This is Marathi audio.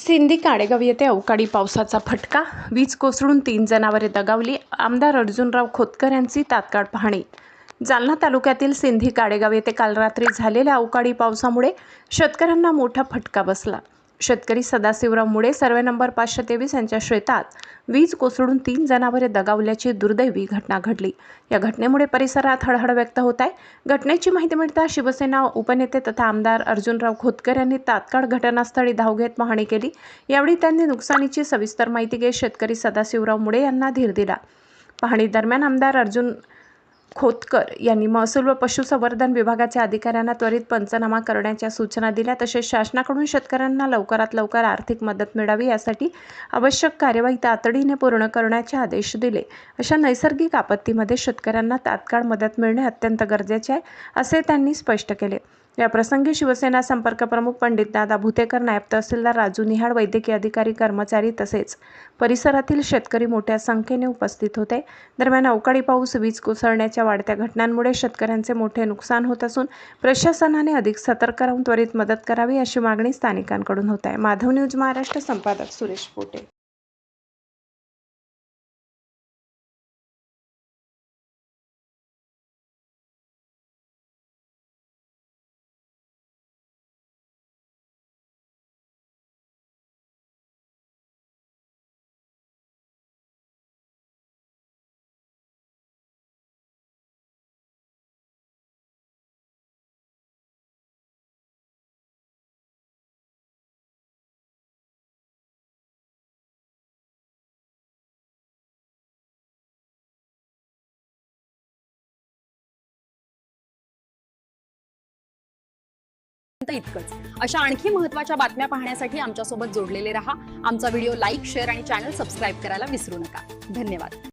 सिंधी काडेगाव येथे अवकाळी पावसाचा फटका, वीज कोसळून 3 जनावरे दगावली. आमदार अर्जुनराव खोतकर यांची तात्काळ पाहणी. जालना तालुक्यातील सिंधी काडेगाव येथे काल रात्री झालेल्या अवकाळी पावसामुळे शेतकऱ्यांना मोठा फटका बसला. शेतकरी सदाशिवराव मुळे सर्वे नंबर 523 यांच्या शेतात वीज कोसळून 3 जनावरे दगावल्याची दुर्दैवी घटना घडली. या घटनेमुळे परिसरात हळहळ व्यक्त होत आहे. घटनेची माहिती मिळताच शिवसेना उपनेते तथा आमदार अर्जुनराव खोतकर यांनी तात्काळ घटनास्थळी धाव घेत पाहणी केली. यावेळी त्यांनी नुकसानीची सविस्तर माहिती घेत शेतकरी सदाशिवराव मुळे यांना धीर दिला. पाहणी दरम्यान आमदार अर्जुन खोतकर यांनी महसूल व पशुसंवर्धन विभागाच्या अधिकाऱ्यांना त्वरित पंचनामा करण्याच्या सूचना दिल्या. तसेच शासनाकडून शेतकऱ्यांना लवकरात लवकर आर्थिक मदत मिळावी यासाठी आवश्यक कार्यवाही तातडीने पूर्ण करण्याचे आदेश दिले. अशा नैसर्गिक आपत्तीमध्ये शेतकऱ्यांना तात्काळ मदत मिळणे अत्यंत गरजेचे आहे, असे त्यांनी स्पष्ट केले. या प्रसंगी शिवसेना संपर्क प्रमुख पंडित दादा भुतेकर, नायब तहसीलदार राजू निहाळ, वैद्यकीय अधिकारी, कर्मचारी तसेच परिसरातील शेतकरी मोठ्या संख्येने उपस्थित होते. दरम्यान अवकाळी पाऊस, वीज कोसळण्याच्या वाढत्या घटनांमुळे शेतकऱ्यांचे मोठे नुकसान होत असून प्रशासनाने अधिक सतर्क राहून त्वरित मदत करावी अशी मागणी स्थानिकांकडून होत आहे. माधव न्यूज महाराष्ट्र, संपादक सुरेश पोटे. इतकंच. अशा आणखी महत्त्वाच्या बातम्या पाहण्यासाठी आमच्यासोबत जोडलेले रहा. आमचा व्हिडिओ लाईक, शेअर आणि चॅनल सबस्क्राईब करायला विसरू नका. धन्यवाद.